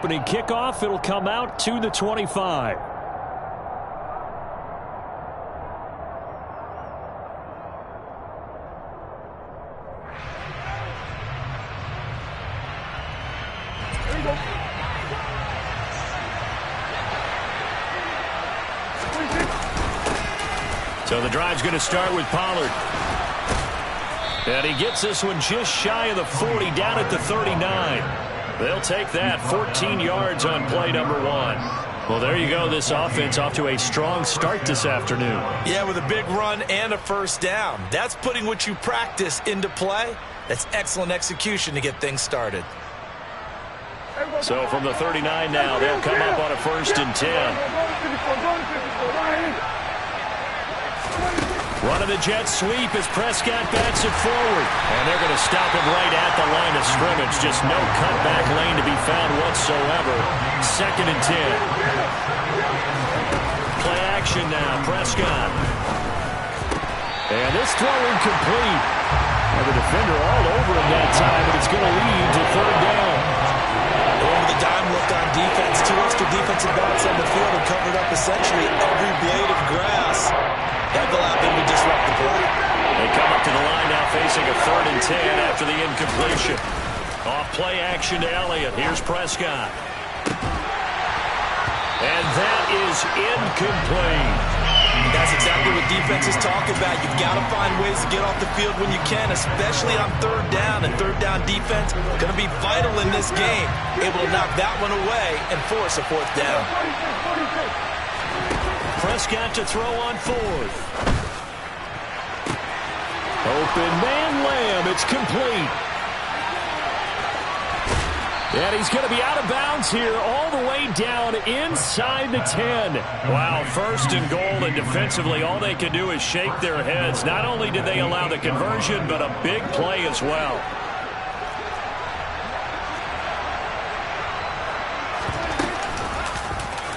opening kickoff. It'll come out to the 25. So the drive's going to start with Pollard. And he gets this one just shy of the 40, down at the 39. They'll take that, 14 yards on play number 1. Well, there you go. This offense off to a strong start this afternoon. Yeah, with a big run and a first down. That's putting what you practice into play. That's excellent execution to get things started. So from the 39 now, they'll come up on a 1st and 10. Running the jet sweep as Prescott bats it forward. And they're going to stop him right at the line of scrimmage. Just no cutback lane to be found whatsoever. 2nd and 10. Play action now, Prescott. And this throw incomplete. And the defender all over him that time, but it's going to lead to 3rd down. Over the dime look on defense. 2 extra defensive backs on the field and covered up essentially every blade of grass. That will allow them to disrupt the play. They come up to the line now facing a 3rd and 10 after the incompletion. Off play action to Elliott. Here's Prescott. And that is incomplete. That's exactly what defenses talk about. You've got to find ways to get off the field when you can, especially on 3rd down. And 3rd down defense going to be vital in this game. Able to knock that one away and force a 4th down. Prescott to throw on 4th. Open man Lamb. It's complete. And he's going to be out of bounds here all the way down inside the 10. Wow, 1st and goal, and defensively all they could do is shake their heads. Not only did they allow the conversion, but a big play as well.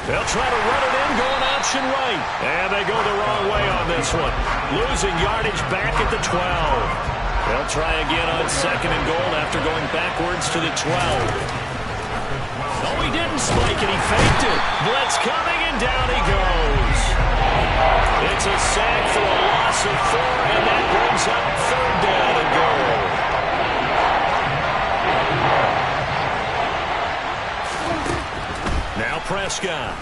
They'll try to run it in, going option right. And they go the wrong way on this one. Losing yardage back at the 12. They'll try again on 2nd and goal after going backwards to the 12. No, he didn't spike it. He faked it. Blitz coming, and down he goes. It's a sack for a loss of 4, and that brings up 3rd down and goal. Now Prescott.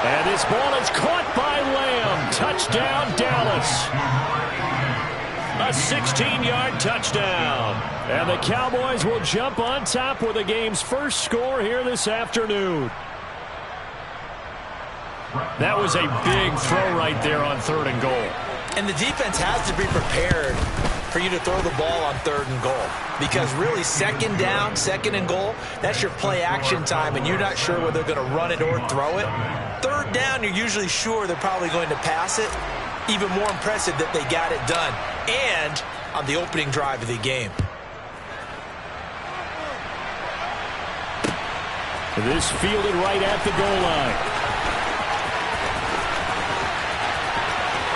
And this ball is caught by Lamb. Touchdown, Dallas. A 16-yard touchdown. And the Cowboys will jump on top with the game's first score here this afternoon. That was a big throw right there on 3rd and goal. And the defense has to be prepared for you to throw the ball on 3rd and goal. Because really, 2nd down, 2nd and goal, that's your play action time, and you're not sure whether they're going to run it or throw it. 3rd down, you're usually sure they're probably going to pass it. Even more impressive that they got it done. And on the opening drive of the game. This fielded right at the goal line.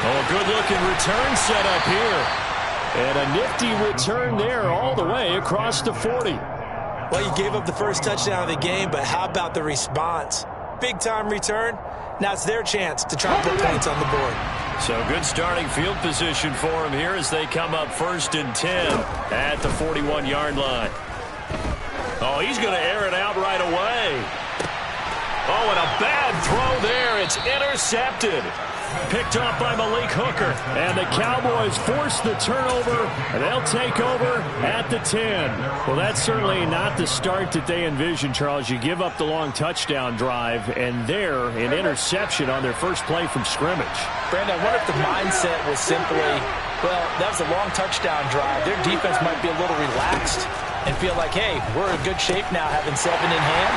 Oh, good-looking return set up here. And a nifty return there all the way across the 40. Well, you gave up the first touchdown of the game, but how about the response? Big-time return. Now it's their chance to try and put points on the board. So good starting field position for them here as they come up 1st and 10 at the 41-yard line. Oh, he's going to air it out right away. Oh, and a bad throw there. It's intercepted. Picked off by Malik Hooker. And the Cowboys force the turnover, and they'll take over at the 10. Well, that's certainly not the start that they envisioned, Charles. You give up the long touchdown drive, and there, an interception on their first play from scrimmage. Brandon, I wonder if the mindset was simply, well, that was a long touchdown drive. Their defense might be a little relaxed and feel like, hey, we're in good shape now having 7 in hand.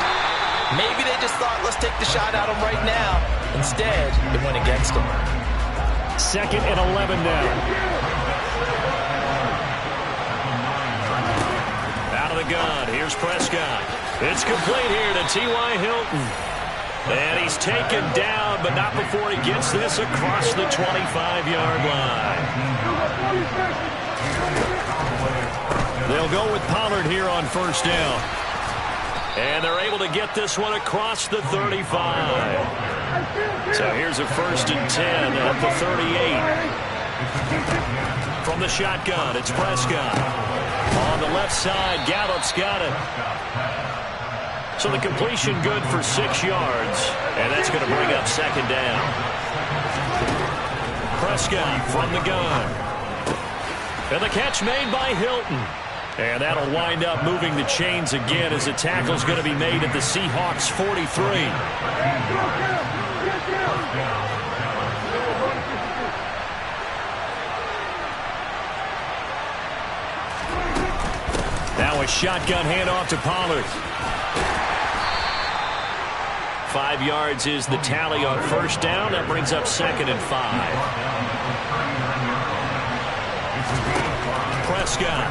Maybe they just thought, let's take the shot at them right now. Instead, it went against them. 2nd and 11 now. Out of the gun. Here's Prescott. It's complete here to T.Y. Hilton. And he's taken down, but not before he gets this across the 25-yard line. They'll go with Pollard here on 1st down. And they're able to get this one across the 35. So here's a 1st and 10 at the 38. From the shotgun, it's Prescott. On the left side, Gallup's got it. So the completion good for 6 yards. And that's going to bring up 2nd down. Prescott from the gun. And the catch made by Hilton. And that'll wind up moving the chains again as the tackle's going to be made at the Seahawks 43. Now a shotgun handoff to Pollard. 5 yards is the tally on 1st down. That brings up 2nd and 5. Prescott.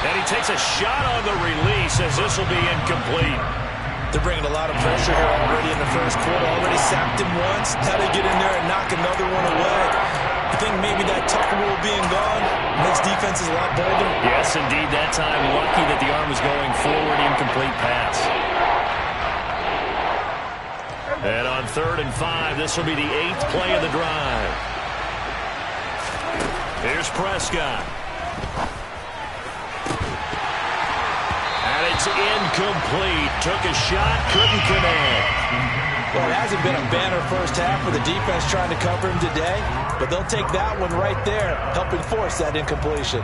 And he takes a shot on the release as this will be incomplete. They're bringing a lot of pressure here already in the 1st quarter. Already sacked him once. Now they get in there and knock another one away. I think maybe that Tucker rule being gone makes defenses a lot bolder. Yes, indeed. That time, lucky that the arm was going forward. Incomplete pass. And on 3rd and 5, this will be the 8th play of the drive. Here's Prescott. And it's incomplete. Took a shot, couldn't connect. Well, it hasn't been a banner 1st half for the defense trying to cover him today, but they'll take that one right there, helping force that incompletion.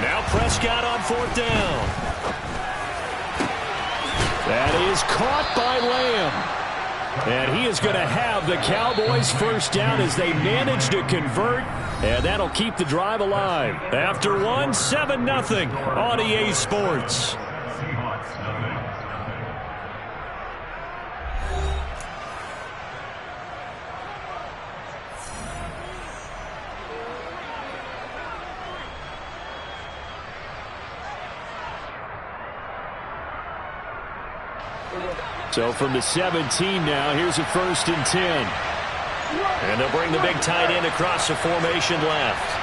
Now Prescott on 4th down. That is caught by Lamb. And he is going to have the Cowboys 1st down as they manage to convert. And that'll keep the drive alive. After one, 7-0 on EA Sports. So from the 17 now, here's a 1st and 10. And they'll bring the big tight end across the formation left.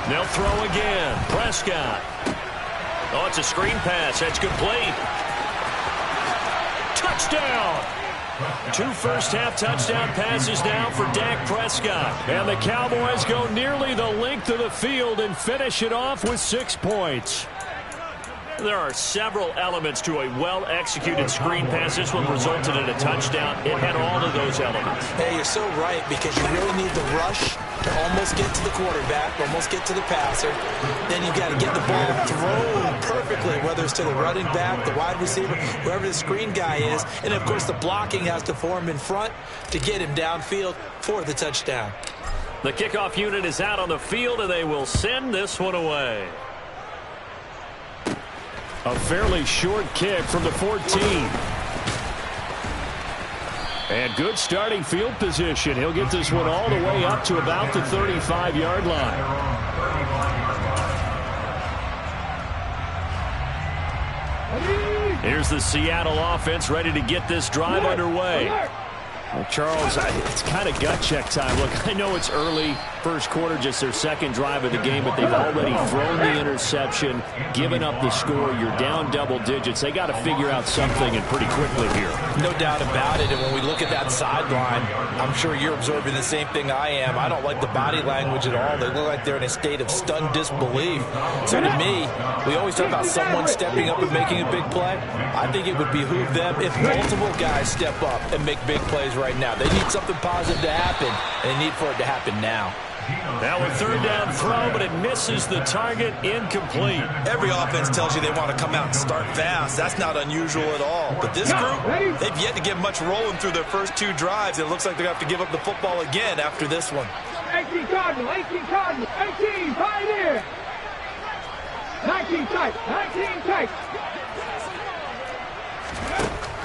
They'll throw again. Prescott. Oh, it's a screen pass. That's complete. Touchdown. 2 first-half touchdown passes now for Dak Prescott. And the Cowboys go nearly the length of the field and finish it off with 6 points. There are several elements to a well-executed screen pass. This one resulted in a touchdown. It had all of those elements. Hey, you're so right, because you really need the rush to almost get to the quarterback, almost get to the passer. Then you've got to get the ball thrown perfectly, whether it's to the running back, the wide receiver, wherever the screen guy is. And, of course, the blocking has to form in front to get him downfield for the touchdown. The kickoff unit is out on the field, and they will send this one away. A fairly short kick from the 14. And good starting field position. He'll get this one all the way up to about the 35-yard line. Here's the Seattle offense ready to get this drive underway. Well, Charles, it's kind of gut check time. Look, I know it's early, 1st quarter, just their 2nd drive of the game, but they've already thrown the interception, given up the score. You're down double digits. They got to figure out something, and pretty quickly here. No doubt about it. And when we look at that sideline, I'm sure you're observing the same thing I am. I don't like the body language at all. They look like they're in a state of stunned disbelief. So to me, we always talk about someone stepping up and making a big play. I think it would behoove them if multiple guys step up and make big plays right now. They need something positive to happen, and they need for it to happen now. Now a 3rd down throw, but it misses the target. Incomplete. Every offense tells you they want to come out and start fast. That's not unusual at all. But this group, they've yet to get much rolling through their first 2 drives. It looks like they're going to have to give up the football again after this one. 18 Cardinal, 18 Cardinal, 18 Pioneer. 19 tight, 19 tight.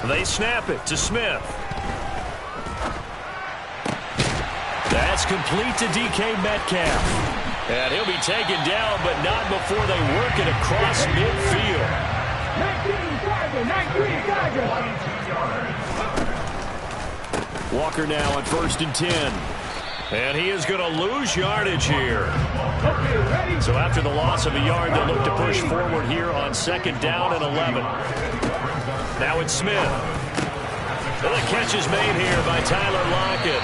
They snap it to Smith. That's complete to DK Metcalf. And he'll be taken down, but not before they work it across midfield. 19 Tiger, 19 Tiger. Walker now on 1st and 10. And he is going to lose yardage here. So after the loss of a yard, they'll look to push forward here on 2nd down and 11. Now it's Smith. And the catch is made here by Tyler Lockett.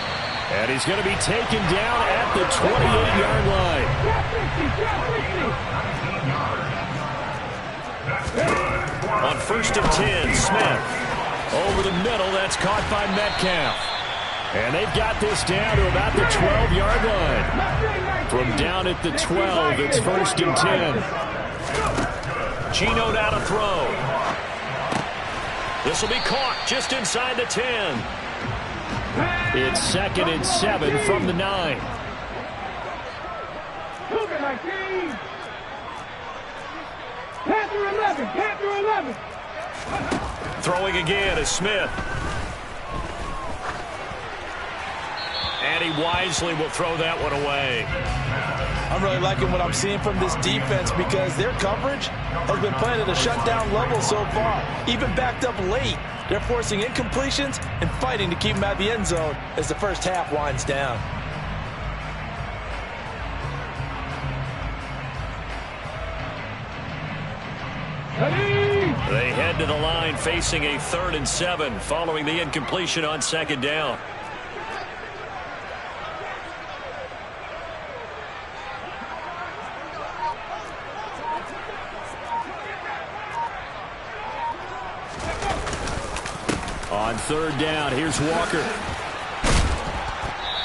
And he's going to be taken down at the 28-yard line. On 1st and 10, Smith. Over the middle, that's caught by Metcalf. And they've got this down to about the 12-yard line. From down at the 12, it's 1st and 10. Geno now to throw. This will be caught just inside the 10. It's 2nd and 7 from the 9. Panther 11. Throwing again is Smith. And he wisely will throw that one away. I'm really liking what I'm seeing from this defense because their coverage has been playing at a shutdown level so far. Even backed up late, they're forcing incompletions and fighting to keep them out of the end zone as the first half winds down. They head to the line facing a 3rd and 7 following the incompletion on 2nd down. On 3rd down, here's Walker.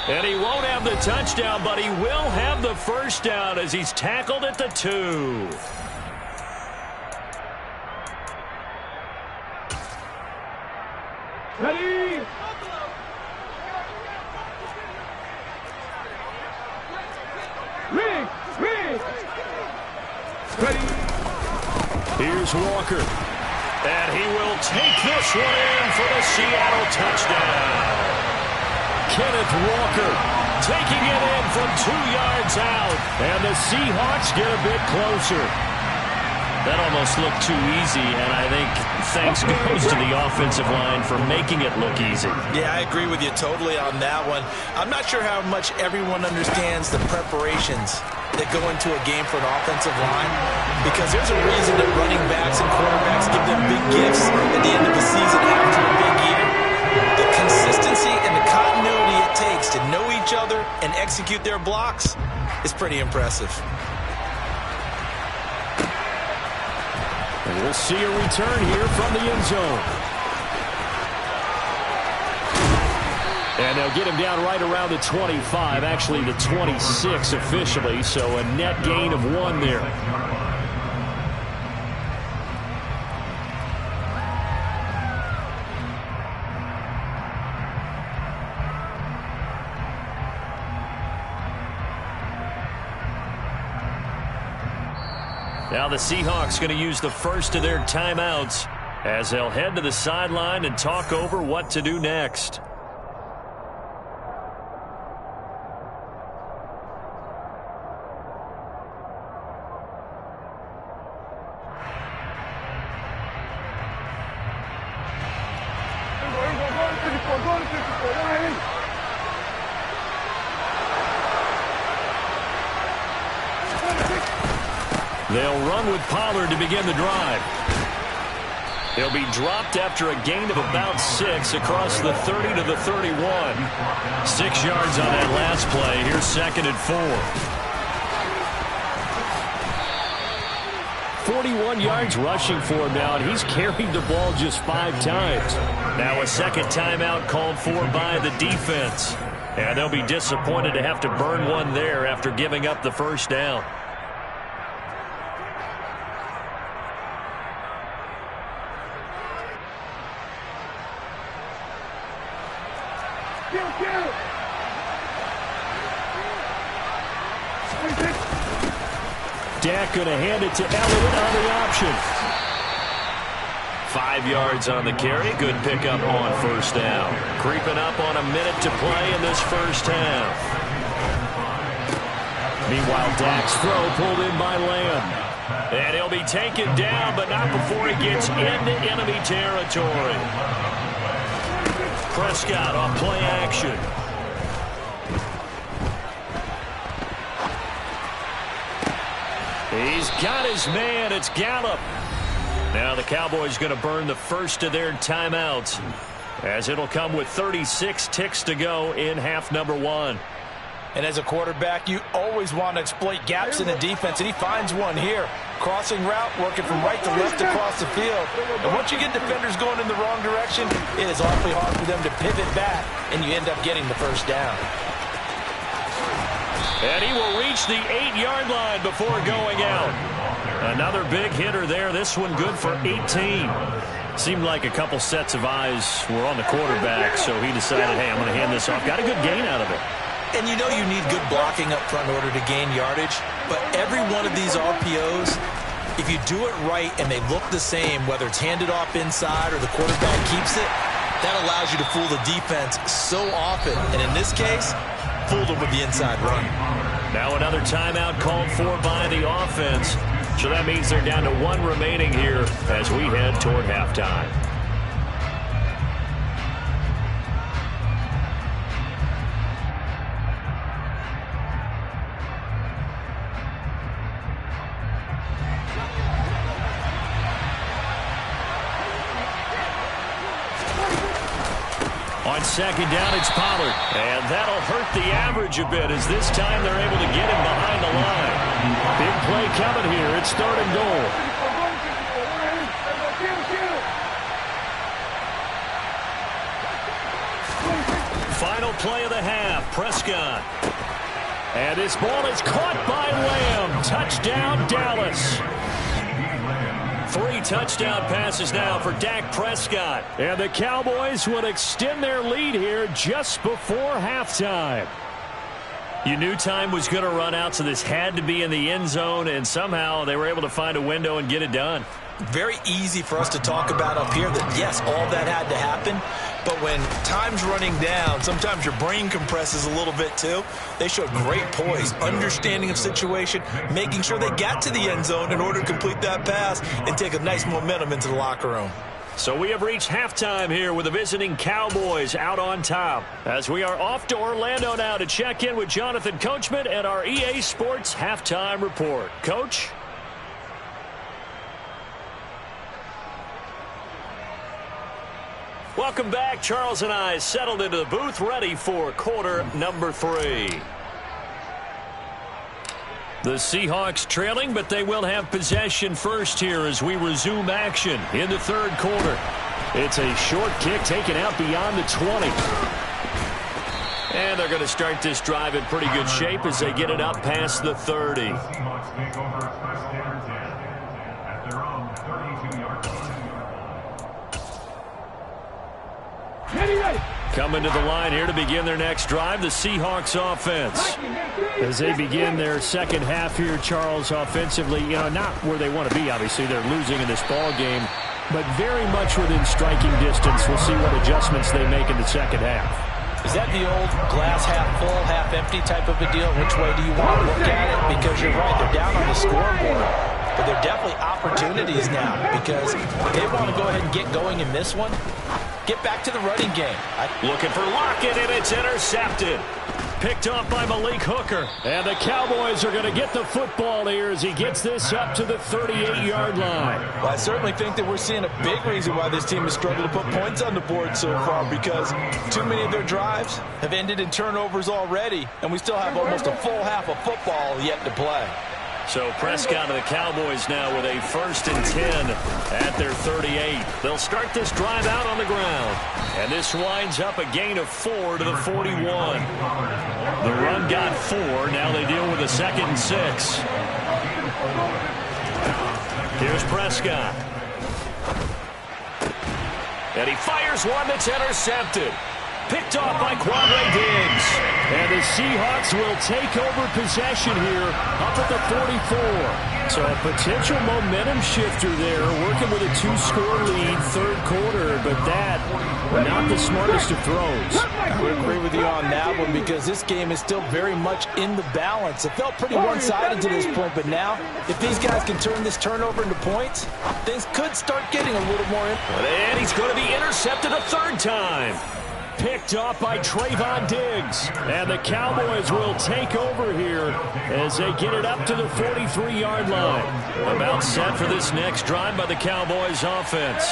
And he won't have the touchdown, but he will have the first down as he's tackled at the 2. Ready? Ready? Here's Walker. And he will take this one in for the Seattle touchdown. Kenneth Walker taking it in from 2 yards out. And the Seahawks get a bit closer. That almost looked too easy, and I think thanks goes to the offensive line for making it look easy. Yeah, I agree with you totally on that one. I'm not sure how much everyone understands the preparations that go into a game for an offensive line, because there's a reason that running backs and quarterbacks give them big gifts at the end of the season after a big year. The consistency and the continuity it takes to know each other and execute their blocks is pretty impressive. And we'll see a return here from the end zone. And they'll get him down right around the 25, actually the 26 officially, so a net gain of 1 there. Now the Seahawks going to use the first of their timeouts as they'll head to the sideline and talk over what to do next. They'll run with Pollard to begin the drive. He'll be dropped after a gain of about 6 across the 30 to the 31. 6 yards on that last play. Here's 2nd and 4. 41 yards rushing for him now, and he's carried the ball just 5 times. Now a second timeout called for by the defense. And they'll be disappointed to have to burn one there after giving up the first down. Dak going to hand it to Elliott on the option. 5 yards on the carry. Good pickup on first down. Creeping up on a minute to play in this first half. Meanwhile, Dak's throw pulled in by Lamb. And he'll be taken down, but not before he gets into enemy territory. Prescott on play action. He's got his man. It's Gallup. Now the Cowboys going to burn the first of their timeouts, as it'll come with 36 ticks to go in half number one. And as a quarterback, you always want to exploit gaps in the defense, and he finds one here. Crossing route, working from right to left across the field. And once you get defenders going in the wrong direction, it is awfully hard for them to pivot back, and you end up getting the first down. And he will reach the 8-yard line before going out. Another big hitter there. This one good for 18. Seemed like a couple sets of eyes were on the quarterback, so he decided, hey, I'm going to hand this off. Got a good gain out of it. And you know you need good blocking up front in order to gain yardage. But every one of these RPOs, if you do it right and they look the same, whether it's handed off inside or the quarterback keeps it, that allows you to fool the defense so often. And in this case, fooled them with the inside run. Now another timeout called for by the offense. So that means they're down to one remaining here as we head toward halftime. On second down, it's Pollard. And that'll hurt the average a bit, as this time they're able to get him behind the line. Big play coming here. It's 3rd and goal. Final play of the half. Prescott. And this ball is caught by Lamb. Touchdown, Dallas. 3 touchdown passes now for Dak Prescott. And the Cowboys would extend their lead here just before halftime. You knew time was going to run out, so this had to be in the end zone, and somehow they were able to find a window and get it done. Very easy for us to talk about up here that, yes, all that had to happen. But when time's running down, sometimes your brain compresses a little bit too. They showed great poise, understanding of situation, making sure they got to the end zone in order to complete that pass and take a nice momentum into the locker room. So we have reached halftime here with the visiting Cowboys out on top, as we are off to Orlando now to check in with Jonathan Coachman and our EA Sports Halftime Report. Coach? Welcome back. Charles and I settled into the booth, ready for quarter number 3. The Seahawks trailing, but they will have possession first here as we resume action in the 3rd quarter. It's a short kick taken out beyond the 20. And they're going to start this drive in pretty good shape as they get it up past the 30. Coming to the line here to begin their next drive, the Seahawks offense. As they begin their second half here, Charles, offensively, not where they want to be, obviously. They're losing in this ball game, but very much within striking distance. We'll see what adjustments they make in the second half. Is that the old glass half full, half empty type of a deal? Which way do you want to look at it? Because you're right, they're down on the scoreboard. But they're definitely opportunities now, because they want to go ahead and get going in this one. Get back to the running game. Looking for Lockett, and it's intercepted. Picked off by Malik Hooker. And the Cowboys are going to get the football here as he gets this up to the 38-yard line. Well, I certainly think that we're seeing a big reason why this team has struggled to put points on the board so far, because too many of their drives have ended in turnovers already, and we still have almost a full half of football yet to play. So Prescott and the Cowboys now with a 1st and 10 at their 38. They'll start this drive out on the ground. And this winds up a gain of 4 to the 41. The run got 4. Now they deal with a 2nd and 6. Here's Prescott. And he fires one that's intercepted. Picked off by Quandre Diggs. And the Seahawks will take over possession here up at the 44. So a potential momentum shifter there, working with a 2-score lead, 3rd quarter, but that not the smartest of throws. I would agree with you on that one, because this game is still very much in the balance. It felt pretty one-sided to this point, but now if these guys can turn this turnover into points, things could start getting a little more. And he's going to be intercepted a 3rd time. Picked off by Trayvon Diggs. And the Cowboys will take over here as they get it up to the 43-yard line. About set for this next drive by the Cowboys offense.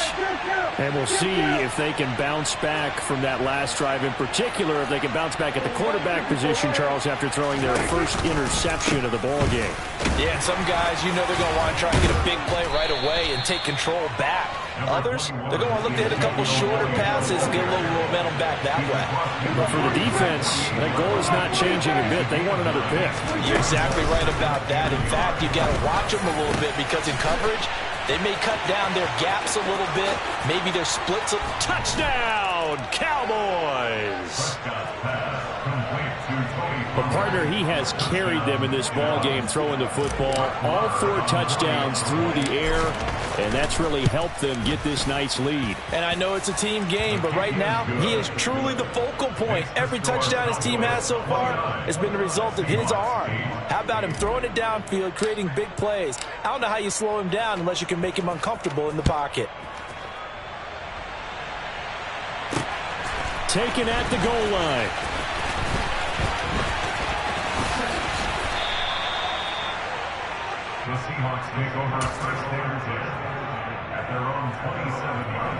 And we'll see if they can bounce back from that last drive, in particular if they can bounce back at the quarterback position, Charles, after throwing their first interception of the ball game. Yeah, and some guys, you know they're going to want to try and get a big play right away and take control back. Others, they're going to look to hit a couple shorter passes and get a little momentum back that way. But for the defense, that goal is not changing a bit. They want another pick. You're exactly right about that. In fact, you got to watch them a little bit because in coverage, they may cut down their gaps a little bit. Maybe their splits. Touchdown, Cowboys! But partner, he has carried them in this ball game, throwing the football. All 4 touchdowns through the air, and that's really helped them get this nice lead. And I know it's a team game, but right now, he is truly the focal point. Every touchdown his team has so far has been the result of his arm. How about him throwing it downfield, creating big plays? I don't know how you slow him down unless you can make him uncomfortable in the pocket. Taken at the goal line. The Seahawks take over first and 10 at their own 27-yard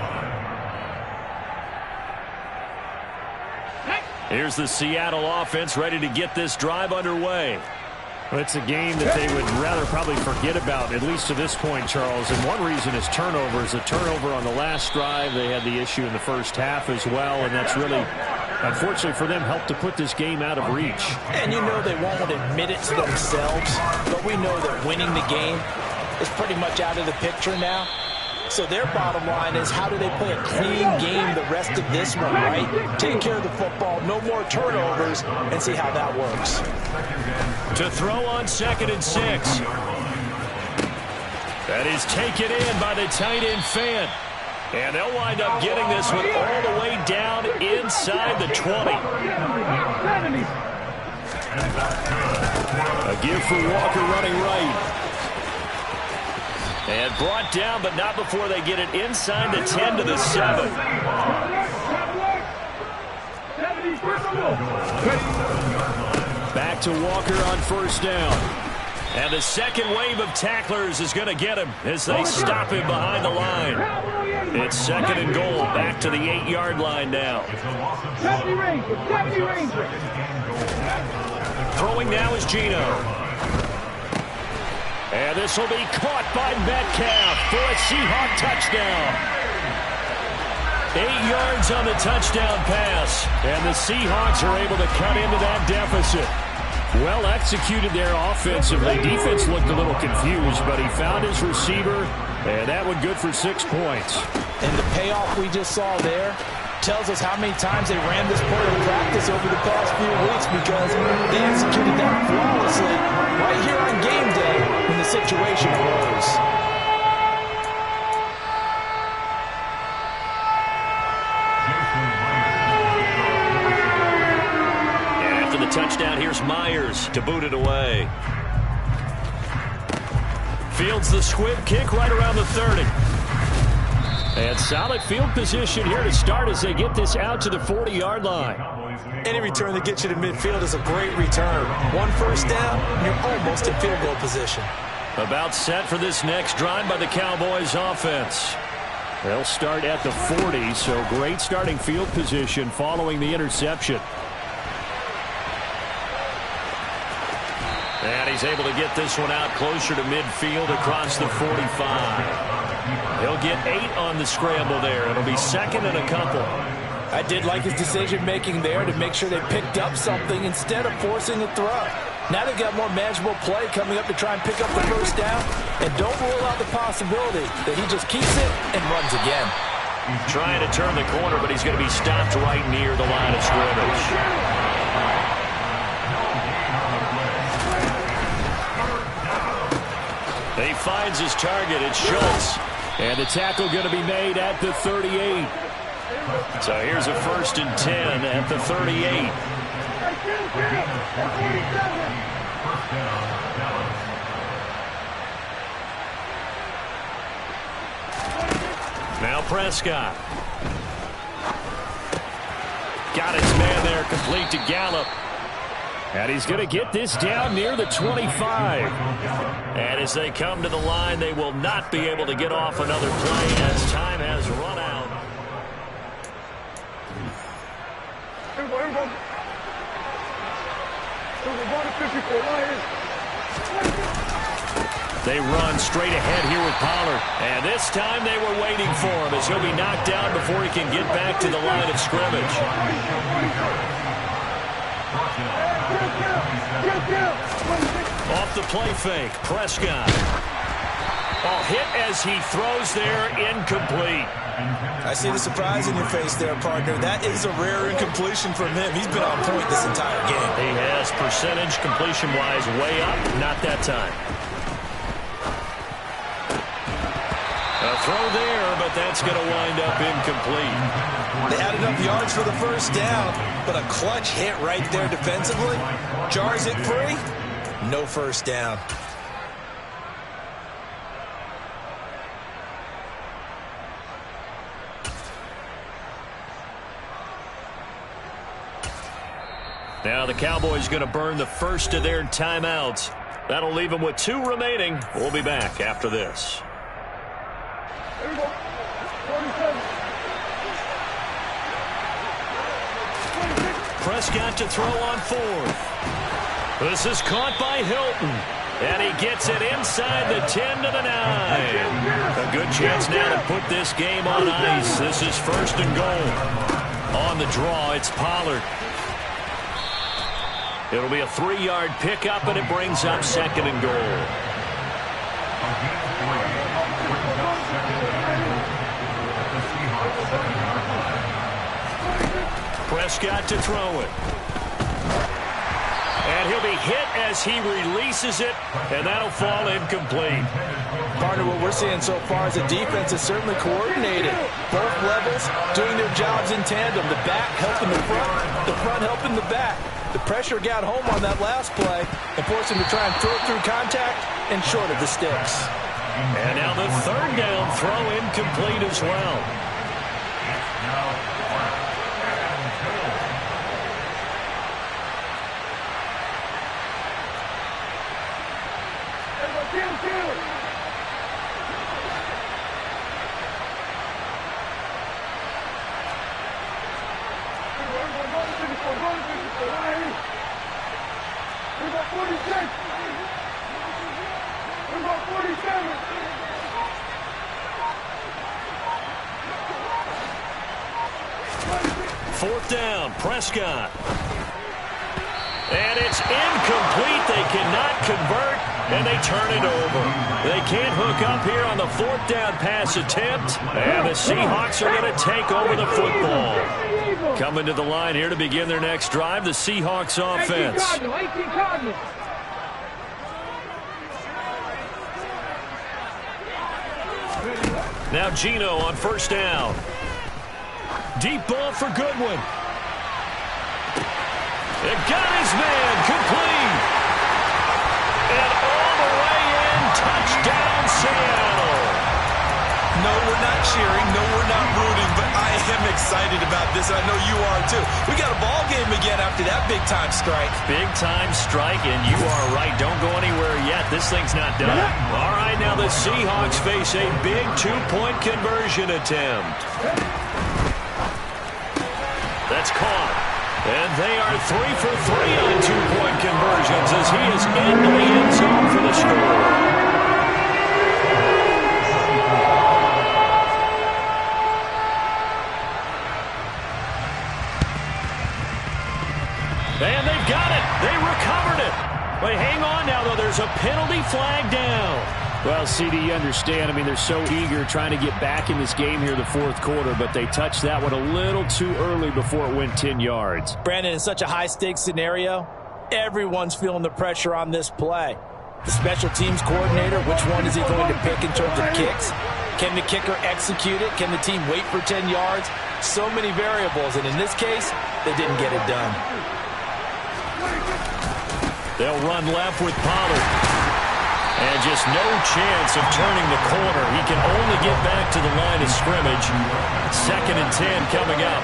line. Here's the Seattle offense ready to get this drive underway. Well, it's a game that they would rather probably forget about, at least to this point, Charles. And one reason is turnovers. A turnover on the last drive. They had the issue in the first half as well, and that's really, unfortunately for them, helped to put this game out of reach. And you know they won't admit it to themselves, but we know that winning the game is pretty much out of the picture now. So their bottom line is, how do they play a clean game the rest of this one, right? Take care of the football, no more turnovers, and see how that works. To throw on 2nd and 6. That is taken in by the tight end Fant. And they'll wind up getting this one all the way down inside the 20. A give for Walker running right. And brought down, but not before they get it inside the 10 to the 7. Back to Walker on first down. And the second wave of tacklers is going to get him as they stop him behind the line. It's 2nd and goal, back to the 8-yard line now. Throwing now is Geno. And this will be caught by Metcalf for a Seahawk touchdown. 8 yards on the touchdown pass. And the Seahawks are able to cut into that deficit. Well executed there offensively. Defense looked a little confused, but he found his receiver, and that one good for 6 points. And the payoff we just saw there tells us how many times they ran this play in practice over the past few weeks, because they executed that flawlessly right here on game day when the situation arose. And after the touchdown, here's Myers to boot it away. Fields the squib kick right around the 30. And solid field position here to start as they get this out to the 40-yard line. Any return that gets you to midfield is a great return. 1 first down, you're almost in field goal position. About set for this next drive by the Cowboys offense. They'll start at the 40, so great starting field position following the interception. And he's able to get this one out closer to midfield across the 45. He'll get 8 on the scramble there. It'll be 2nd and a couple. I did like his decision-making there to make sure they picked up something instead of forcing a throw. Now they've got more manageable play coming up to try and pick up the first down. And don't rule out the possibility that he just keeps it and runs again. Trying to turn the corner, but he's going to be stopped right near the line of scrimmage. He finds his target. It's Schultz. And the tackle going to be made at the 38. So here's a 1st and 10 at the 38. Now Prescott. Got his man there, complete to Gallup. And he's going to get this down near the 25. And as they come to the line, they will not be able to get off another play as time has run out. They run straight ahead here with Pollard. And this time they were waiting for him as he'll be knocked down before he can get back to the line of scrimmage. Off the play fake, Prescott. Oh, hit as he throws there, incomplete. I see the surprise in your face there, partner. That is a rare incompletion from him. He's been on point this entire game. He has percentage completion-wise way up, not that time. A throw there, but that's going to wind up incomplete. They had enough yards for the first down, but a clutch hit right there defensively. Jars it free. No first down. Now the Cowboys going to burn the first of their timeouts. That'll leave them with 2 remaining. We'll be back after this. Prescott to throw on 4th. This is caught by Hilton. And he gets it inside the 10 to the 9. A good chance now to put this game on ice. This is 1st and goal. On the draw, it's Pollard. It'll be a 3-yard pickup, and it brings up 2nd and goal. Prescott to throw it. And he'll be hit as he releases it, and that'll fall incomplete. Partner, what we're seeing so far is the defense is certainly coordinated. Both levels doing their jobs in tandem. The back helping the front helping the back. The pressure got home on that last play and forced him to try and throw it through contact and short of the sticks. And now the 3rd down throw incomplete as well. Fourth down, Prescott. And it's incomplete. They cannot convert, and they turn it over. They can't hook up here on the 4th down pass attempt, and the Seahawks are going to take over the football. Coming to the line here to begin their next drive, the Seahawks offense. Now Geno on 1st down. Deep ball for Goodwin. It got his man complete. And all the way in, touchdown Seattle. No, we're not cheering. No, we're not rooting, but I am excited about this. I know you are too. We got a ball game again after that big-time strike. Big-time strike, and you are right. Don't go anywhere yet. This thing's not done. All right, now the Seahawks face a big 2-point conversion attempt. That's caught. And they are 3 for 3 on 2-point conversions as he is into the end zone for the score. And they've got it. They recovered it. But hang on now, though. There's a penalty flag down. Well, CD, you understand. I mean, they're so eager trying to get back in this game here the 4th quarter, but they touched that one a little too early before it went 10 yards. Brandon, in such a high-stakes scenario, everyone's feeling the pressure on this play. The special teams coordinator, which one is he going to pick in terms of kicks? Can the kicker execute it? Can the team wait for 10 yards? So many variables, and in this case, they didn't get it done. They'll run left with Pollard. And just no chance of turning the corner. He can only get back to the line of scrimmage. 2nd and 10 coming up.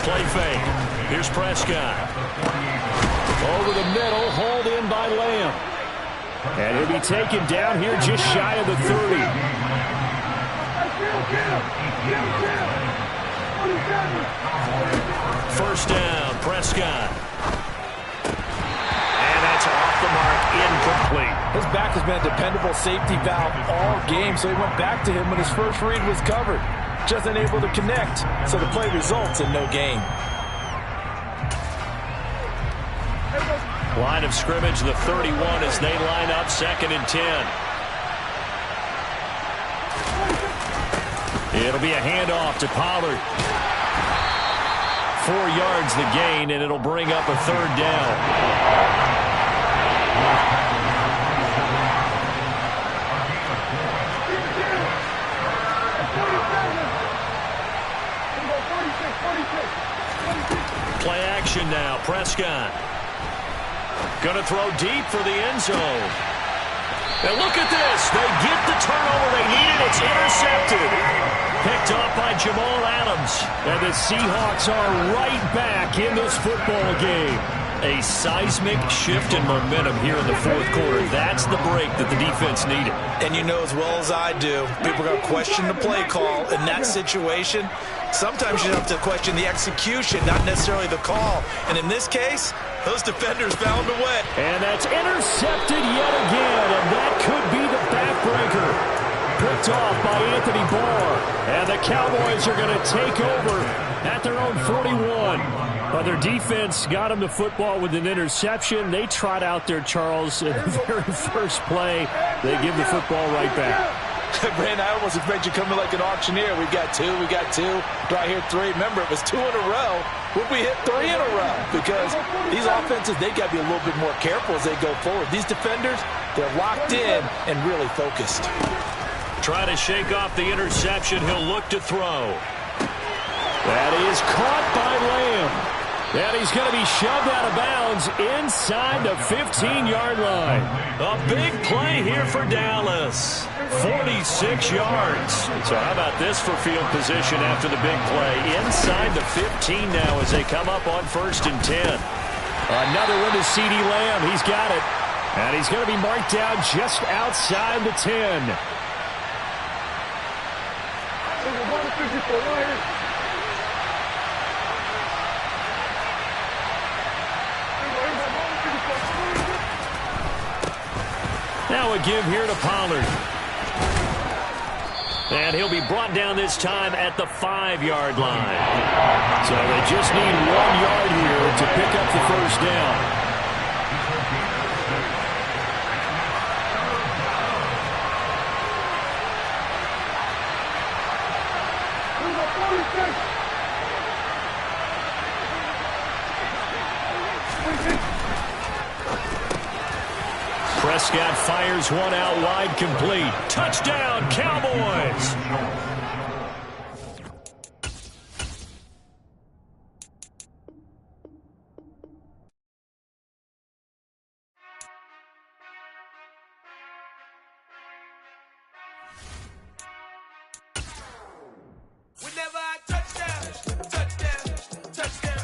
Play fake. Here's Prescott. Over the middle, hauled in by Lamb. And he'll be taken down here just shy of the 30. First down, Prescott. And that's off the mark, incomplete. His back has been a dependable safety valve all game, so he went back to him when his first read was covered. Just unable to connect, so the play results in no gain. Line of scrimmage, the 31 as they line up 2nd and 10. It'll be a handoff to Pollard. 4 yards the gain, and it'll bring up a 3rd down. Play action now, Prescott. Gonna throw deep for the end zone. And look at this. They get the turnover they needed. It's intercepted. Picked off by Jamal Adams. And the Seahawks are right back in this football game. A seismic shift in momentum here in the 4th quarter. That's the break that the defense needed. And you know as well as I do, people are going to question the play call in that situation. Sometimes you have to question the execution, not necessarily the call. And in this case, those defenders found a way. And that's intercepted yet again, and that could be the backbreaker. Picked off by Anthony Barr. And the Cowboys are going to take over at their own 41. But their defense got them the football with an interception. They trot out there, Charles, in the very first play. They give the football right back. Brandon, I almost expect you coming like an auctioneer. We got two. Do I hear 3? Remember, it was 2 in a row. Would we hit 3 in a row? Because these offenses, they got to be a little bit more careful as they go forward. These defenders, they're locked in and really focused. Try to shake off the interception. He'll look to throw. That is caught by Lamb. And he's going to be shoved out of bounds inside the 15-yard line. A big play here for Dallas. 46 yards. So how about this for field position after the big play? Inside the 15 now as they come up on 1st and 10. Another one to CeeDee Lamb. He's got it. And he's going to be marked down just outside the 10. Now a give here to Pollard. And he'll be brought down this time at the 5-yard line. So they just need 1 yard here to pick up the first down. Prescott fires one out wide, complete. Touchdown, Cowboys! Whenever I touchdown, touchdown, touchdown.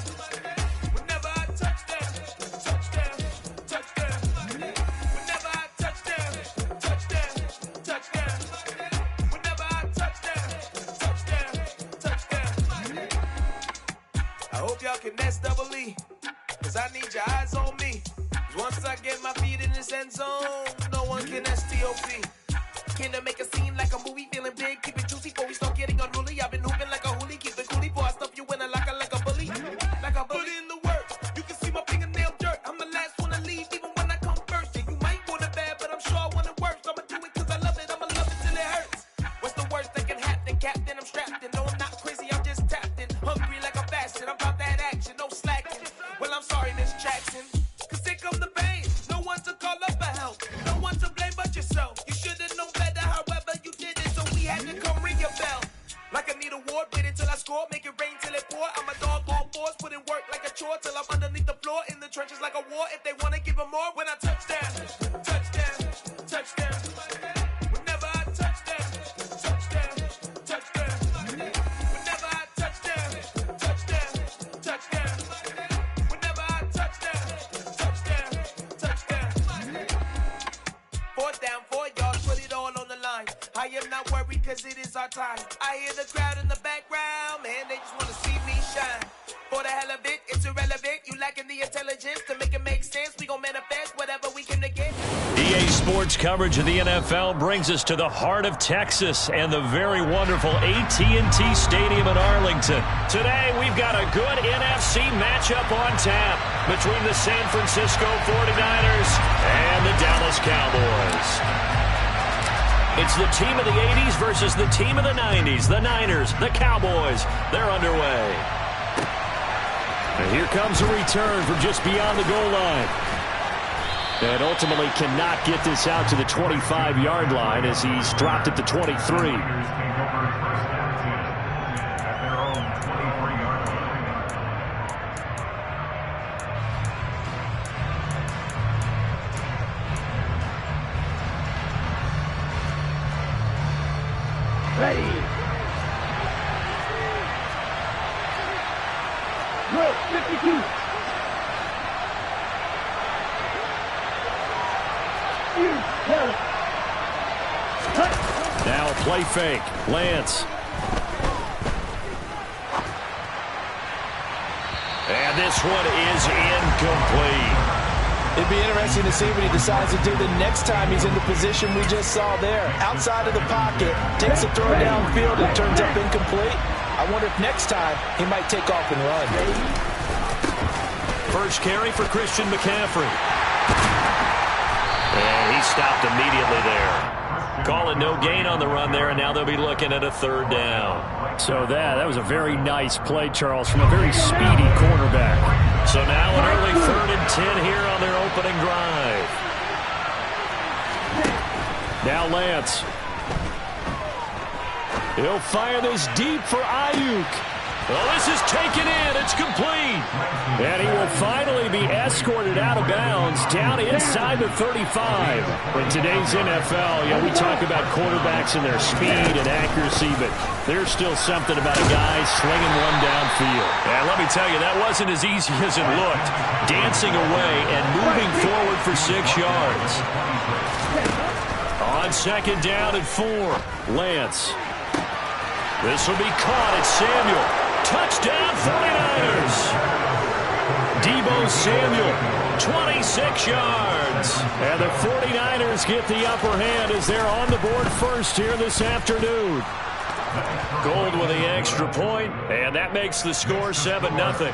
Whenever I touchdown, touchdown, touchdown. Whenever I touchdown, touchdown, touchdown. Whenever I touchdown, touchdown, touchdown. I hope y'all can nest double E, cause I need your eyes on me. 'Cause once I get my feet in this end zone, no one can STOP. Can I make a scene like a movie, feeling big, keep it juicy before we start getting unruly. I've been hooping like a hoolie, keep it coolie before I stuff you in a locker like a bully. Like a bully. Put in the work, you can see my fingernail dirt. I'm the last one to leave, even when I come first. Yeah, you might want it bad, but I'm sure I want it worse. I'ma do it cause I love it, I'ma love it till it hurts. What's the worst that can happen, Captain? I'm strapped in, no I'm not crazy, I'm just tapped in. Hungry like I'm fasting, I'm about that action, no slacking. Well, I'm sorry, Miss Jackson, cause here come the pain. No one to call up for help, no one to blame but yourself. You should've known better, however you did it, so we had to come ring your bell. Like I need a ward, wait until I score, make it rain till it pour. I'm a dog on force, put in work like a chore till I'm underneath the floor, in the trenches like a war. If they wanna give them more, when I touchdown, touchdown, touchdown. Whenever I touchdown, touchdown, touchdown. Whenever I touchdown, touchdown, climb. I hear the crowd in the background, man, they just want to see me shine. For the hell of it, it's irrelevant. You lacking the intelligence to make it make sense. We gon' manifest whatever we can get. EA Sports coverage of the NFL brings us to the heart of Texas and the very wonderful AT&T Stadium in Arlington. Today, we've got a good NFC matchup on tap between the San Francisco 49ers and the Dallas Cowboys. It's the team of the 80s versus the team of the 90s. The Niners, the Cowboys, they're underway. And here comes a return from just beyond the goal line. And ultimately cannot get this out to the 25-yard line as he's dropped at the 23. Ready. Drill 52. Now a play fake. Lance. And this one is incomplete. It'd be interesting to see what he decides to do the next time he's in the position we just saw there. Outside of the pocket, takes a throw downfield and turns up incomplete. I wonder if next time he might take off and run. First carry for Christian McCaffrey. And he stopped immediately there. Calling no gain on the run there, and now they'll be looking at a third down. So that was a very nice play, Charles, from a very speedy cornerback. So now an early 3rd and 10 here on their opening drive. Now Lance. He'll fire this deep for Ayuk. Well, this is taken in. It's complete. And he will finally be escorted out of bounds down inside the 35. In today's NFL, we talk about quarterbacks and their speed and accuracy, but there's still something about a guy slinging one downfield. And let me tell you, that wasn't as easy as it looked. Dancing away and moving forward for 6 yards. On 2nd down and 4, Lance. This will be caught at Samuel. Touchdown 49ers. Deebo Samuel, 26 yards. And the 49ers get the upper hand as they're on the board first here this afternoon. Gold with the extra point, and that makes the score 7-0.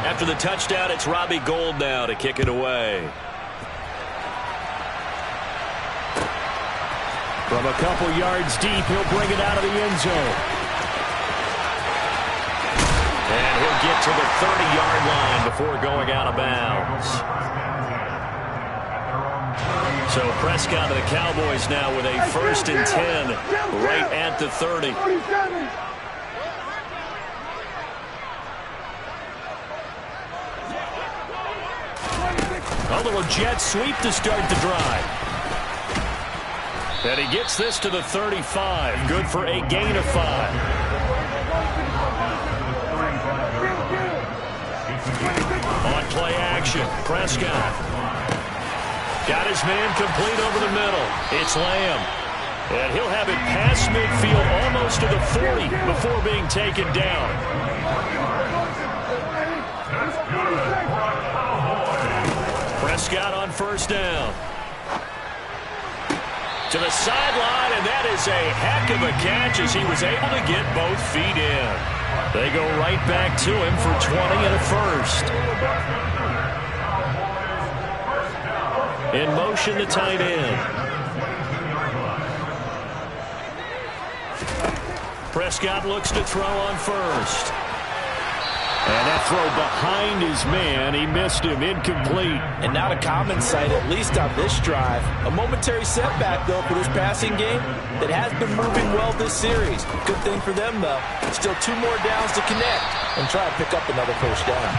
After the touchdown, it's Robbie Gould now to kick it away. From a couple yards deep, he'll bring it out of the end zone. And he'll get to the 30-yard line before going out of bounds. So Prescott and the Cowboys now with a 1st and 10 right at the 30. A little jet sweep to start the drive. And he gets this to the 35. Good for a gain of 5. On play action, Prescott. Got his man complete over the middle. It's Lamb. And he'll have it past midfield almost to the 40 before being taken down. Prescott on 1st down. To the sideline, and that is a heck of a catch as he was able to get both feet in. They go right back to him for 20 and a 1st. In motion, the tight end. Prescott looks to throw on 1st. And that throw behind his man, he missed him, incomplete. And not a common sight, at least on this drive. A momentary setback, though, for this passing game that has been moving well this series. Good thing for them, though. Still 2 more downs to connect and try to pick up another 1st down.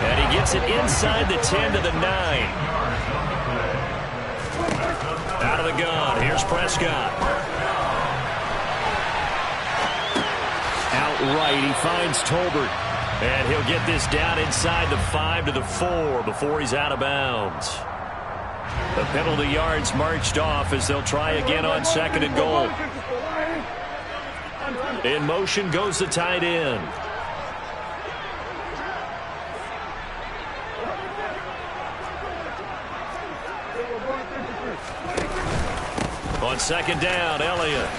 And he gets it inside the 10 to the 9. Out of the gun, here's Prescott. Outright, he finds Tolbert. And he'll get this down inside the 5 to the 4 before he's out of bounds. The penalty yards marched off as they'll try again on 2nd and goal. In motion goes the tight end. On 2nd down, Elliott.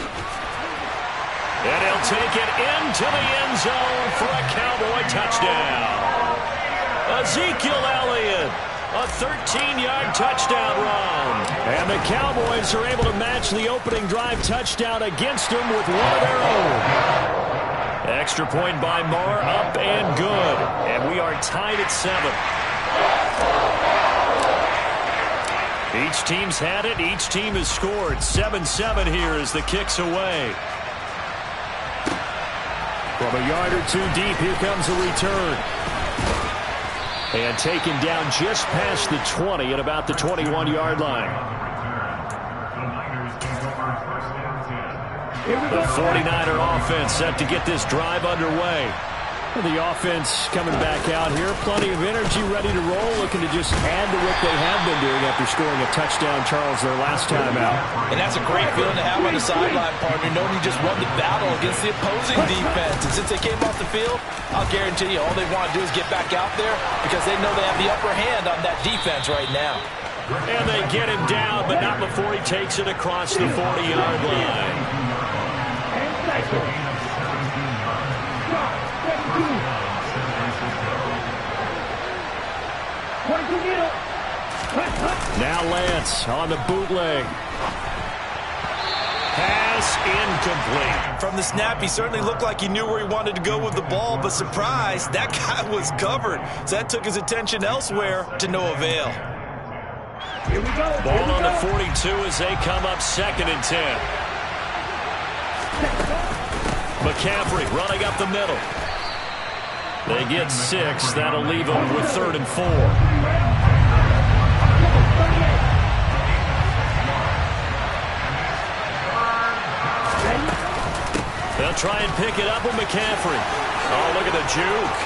And he'll take it into the end zone for a Cowboy touchdown. Ezekiel Elliott, a 13-yard touchdown run. And the Cowboys are able to match the opening drive touchdown against them with one of their own. Extra point by Marr, up and good. And we are tied at 7. Each team's had it. Each team has scored. 7-7 here as the kick's away. From a yard or two deep, here comes a return. And taken down just past the 20 at about the 21-yard line. The 49er offense set to get this drive underway. The offense coming back out here. Plenty of energy, ready to roll, looking to just add to what they have been doing after scoring a touchdown, Charles, their last time out. And that's a great feeling to have on the sideline, partner, knowing you just won the battle against the opposing defense. And since they came off the field, I'll guarantee you all they want to do is get back out there because they know they have the upper hand on that defense right now. And they get him down, but not before he takes it across the 40-yard line. Now Lance on the bootleg. Pass incomplete. From the snap, he certainly looked like he knew where he wanted to go with the ball, but surprise, that guy was covered. So that took his attention elsewhere to no avail. Here we go. Ball on the 42 as they come up 2nd and 10. McCaffrey running up the middle. They get 6. That'll leave them with 3rd and 4. They'll try and pick it up with McCaffrey. Oh, look at the juke.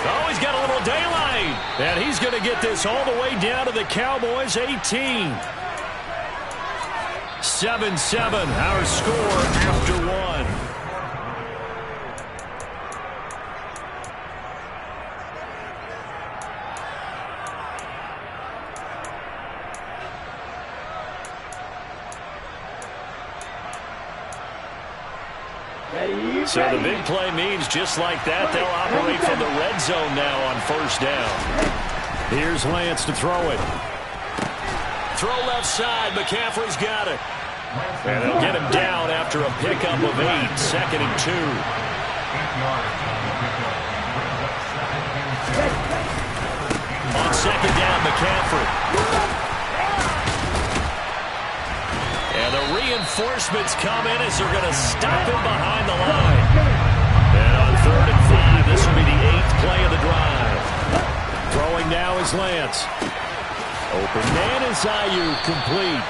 Oh, he's got a little daylight. And he's going to get this all the way down to the Cowboys' 18. 7-7, our score after 1. So the big play means just like that, they'll operate from the red zone now on 1st down. Here's Lance to throw it. Throw left side. McCaffrey's got it. And they'll get him down after a pickup of 8. 2nd and 2. On 2nd down, McCaffrey. And the reinforcements come in as they're going to stop him behind the line. And on 3rd and 5, this will be the 8th play of the drive. Throwing now is Lance. Open man is Ayuk, complete.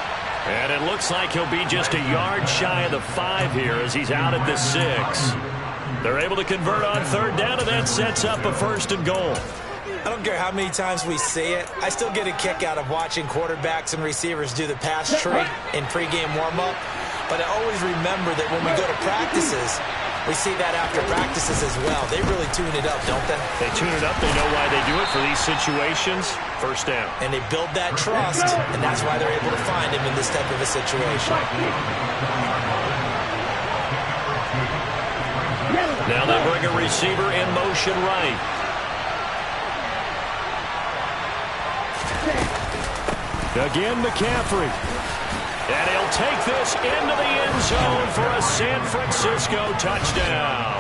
And it looks like he'll be just a yard shy of the 5 here as he's out at the 6. They're able to convert on 3rd down, and that sets up a 1st and goal. I don't care how many times we say it, I still get a kick out of watching quarterbacks and receivers do the pass tree in pregame warm-up. But I always remember that when we go to practices, we see that after practices as well. They really tune it up, don't they? They tune it up. They know why they do it for these situations. 1st down. And they build that trust, and that's why they're able to find him in this type of a situation. Now they bring a receiver in motion right. Again, McCaffrey. And he'll take this into the end zone for a San Francisco touchdown.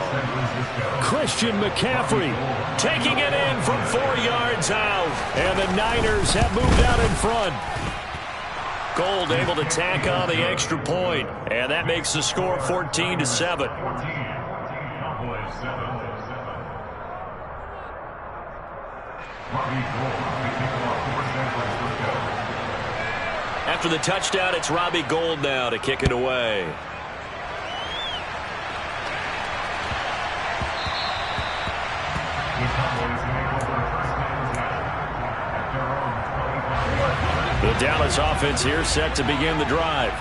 Christian McCaffrey taking it in from 4 yards out. And the Niners have moved out in front. Gold able to tack on the extra point. And that makes the score 14-7. After the touchdown, it's Robbie Gould now to kick it away. The Dallas offense here set to begin the drive.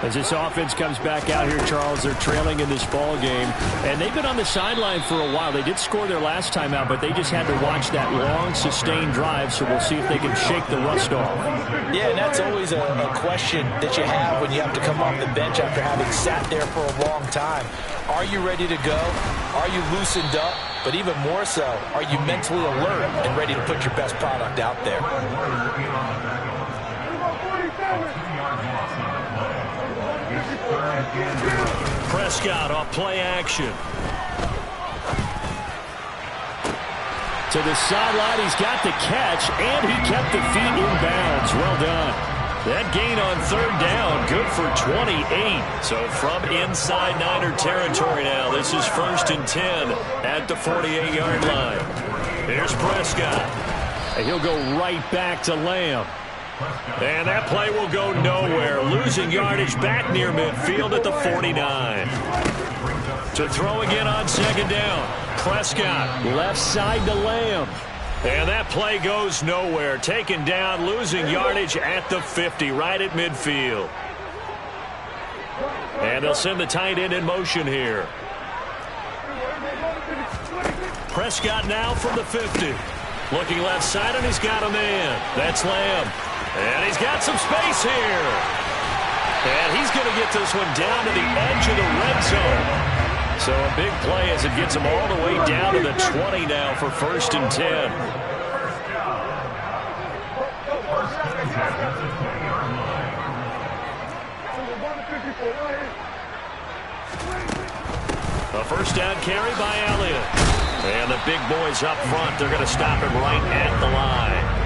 As this offense comes back out here, Charles, they're trailing in this ball game. And they've been on the sideline for a while. They did score their last time out, but they just had to watch that long, sustained drive. So we'll see if they can shake the rust off. Yeah, and that's always a question that you have when you have to come off the bench after having sat there for a long time. Are you ready to go? Are you loosened up? But even more so, are you mentally alert and ready to put your best product out there? Prescott off play action. To the sideline, he's got the catch, and he kept the feet in bounds. Well done. That gain on third down, good for 28. So from inside Niner territory now, this is 1st and 10 at the 48-yard line. Here's Prescott. And he'll go right back to Lamb. And that play will go nowhere. Losing yardage back near midfield at the 49. To throw again on 2nd down. Prescott. Left side to Lamb. And that play goes nowhere. Taken down, losing yardage at the 50, right at midfield. And they'll send the tight end in motion here. Prescott now from the 50. Looking left side, and he's got a man. That's Lamb. And he's got some space here. And he's going to get this one down to the edge of the red zone. So a big play as it gets him all the way down to the 20 now for 1st and 10. A first down carry by Elliott. And the big boys up front, they're going to stop him right at the line.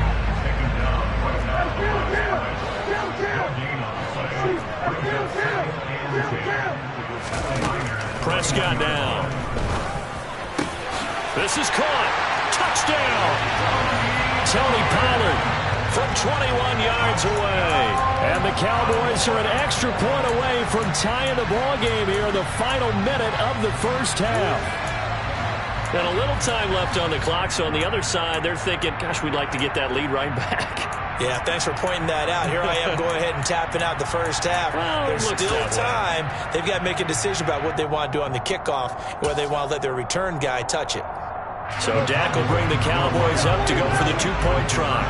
Prescott now. This is caught. Touchdown. Tony Pollard from 21 yards away. And the Cowboys are an extra point away from tying the ball game here in the final minute of the first half. And a little time left on the clock, so on the other side, they're thinking, gosh, we'd like to get that lead right back. Yeah, thanks for pointing that out. Here I am going ahead and tapping out the first half. Well, there's still time. They've got to make a decision about what they want to do on the kickoff, whether they want to let their return guy touch it. So Dak will bring the Cowboys up to go for the two-point try.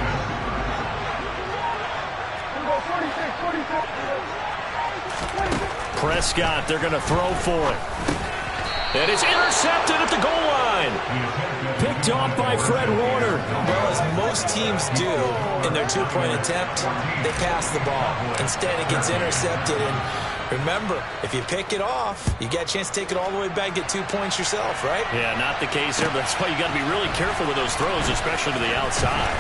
Prescott, they're going to throw for it. And it's intercepted at the goal line. Picked off by Fred Warner. Well, as most teams do in their two-point attempt, they pass the ball. Instead, it gets intercepted. And remember, if you pick it off, you got a chance to take it all the way back, get 2 points yourself, right? Yeah, not the case here, but that's why you got to be really careful with those throws, especially to the outside.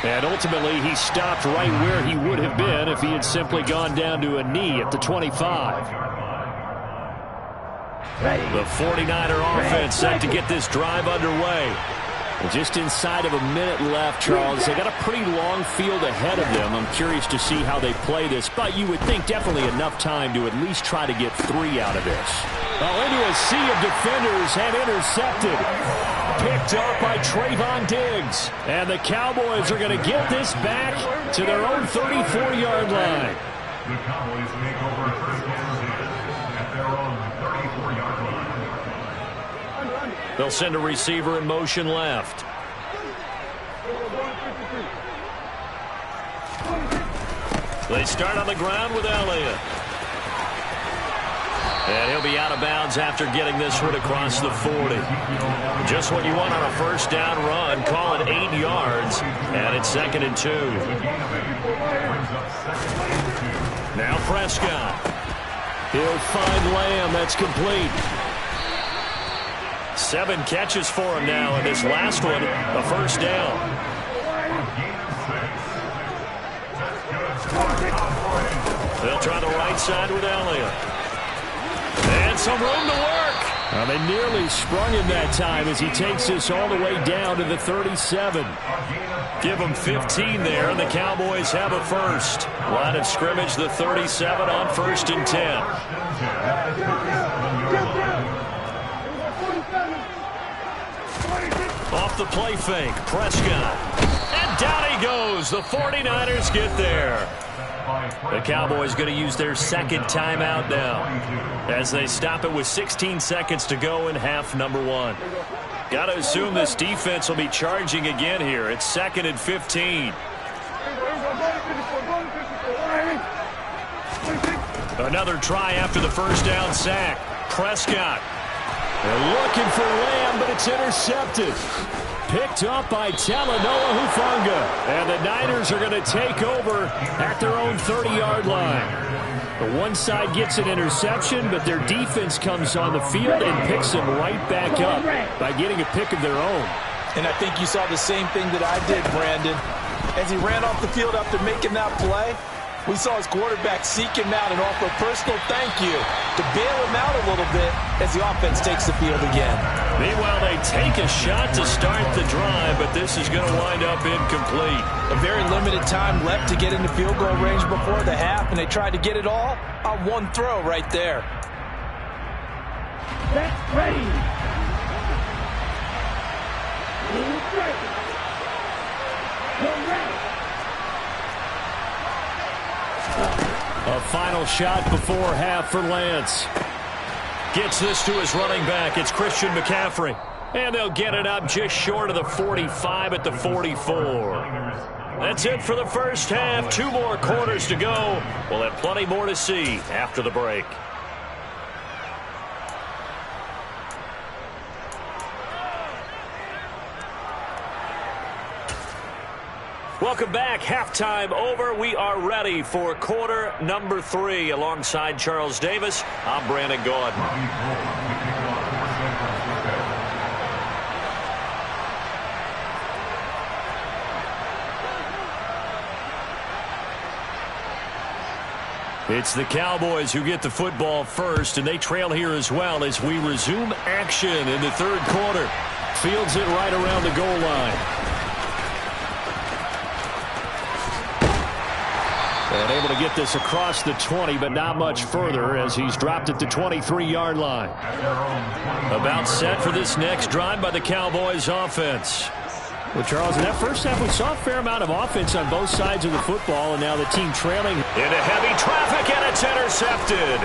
And ultimately, he stopped right where he would have been if he had simply gone down to a knee at the 25. The 49er offense set to get this drive underway. And just inside of a minute left, Charles. They got a pretty long field ahead of them. I'm curious to see how they play this, but you would think definitely enough time to at least try to get 3 out of this. Oh, into a sea of defenders and intercepted. Picked up by Trayvon Diggs. And the Cowboys are going to get this back to their own 34-yard line. The Cowboys make over first down at their own 34-yard line. They'll send a receiver in motion left. They start on the ground with Elliott. And he'll be out of bounds after getting this one across the 40. Just what you want on a first down run. Call it 8 yards. And it's 2nd and 2. Now Prescott. He'll find Lamb. That's complete. 7 catches for him now, and this last one, a first down. They'll try the right side with Elliott. And some room to work. Well, they nearly sprung him that time as he takes this all the way down to the 37. Give them 15 there, and the Cowboys have a first. Line of scrimmage, the 37 on 1st and 10. Off the play fake, Prescott. And down he goes. The 49ers get there. The Cowboys going to use their second timeout now as they stop it with 16 seconds to go in half number 1. Got to assume this defense will be charging again here. It's 2nd and 15. Another try after the first down sack. Prescott. They're looking for Lamb, but it's intercepted. Picked up by Talanoa Hufanga. And the Niners are going to take over at their own 30-yard line. The one side gets an interception, but their defense comes on the field and picks them right back up by getting a pick of their own. And I think you saw the same thing that I did, Brandon. As he ran off the field after making that play, we saw his quarterback seek him out and offer a personal thank you to bail him out a little bit as the offense takes the field again. Meanwhile, they take a shot to start the drive, but this is going to wind up incomplete. A very limited time left to get into field goal range before the half, and they tried to get it all on one throw right there. That's ready. A final shot before half for Lance. Gets this to his running back. It's Christian McCaffrey. And they'll get it up just short of the 45 at the 44. That's it for the first half. 2 more quarters to go. We'll have plenty more to see after the break. Welcome back. Halftime over. We are ready for quarter number 3. Alongside Charles Davis, I'm Brandon Gaudin. It's the Cowboys who get the football first, and they trail here as well as we resume action in the third quarter. Fields it right around the goal line. And able to get this across the 20, but not much further as he's dropped at the 23-yard line. About set for this next drive by the Cowboys offense. Well, Charles, in that first half, we saw a fair amount of offense on both sides of the football, and now the team trailing. Into heavy traffic, and it's intercepted.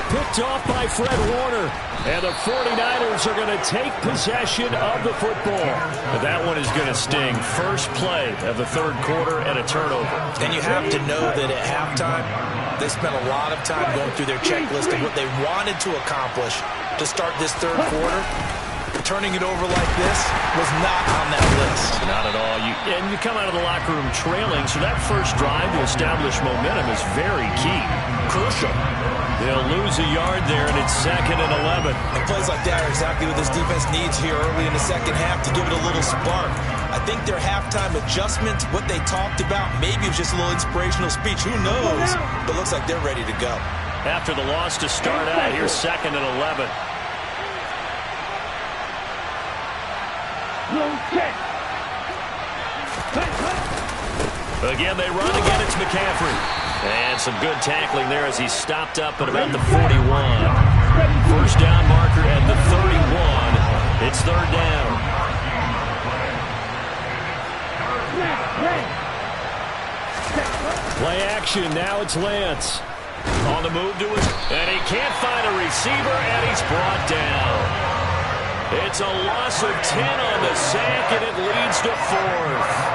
Picked off by Fred Warner. And the 49ers are going to take possession of the football. But that one is going to sting. First play of the third quarter and a turnover. And you have to know that at halftime, they spent a lot of time going through their checklist of what they wanted to accomplish to start this third quarter. Turning it over like this was not on that list. Not at all. And you come out of the locker room trailing, so that first drive to establish momentum is very key. Crucial. They'll lose a yard there, and it's 2nd and 11. And plays like that are exactly what this defense needs here early in the second half to give it a little spark. I think their halftime adjustment, what they talked about, maybe it was just a little inspirational speech. Who knows? But it looks like they're ready to go. After the loss to start out, here's 2nd and 11. Again, they run again. It's McCaffrey. And some good tackling there as he stopped up at about the 41. First down marker at the 31. It's third down. Play action. Now it's Lance. On the move to his, and he can't find a receiver, and he's brought down. It's a loss of 10 on the sack, and it leads to 4th.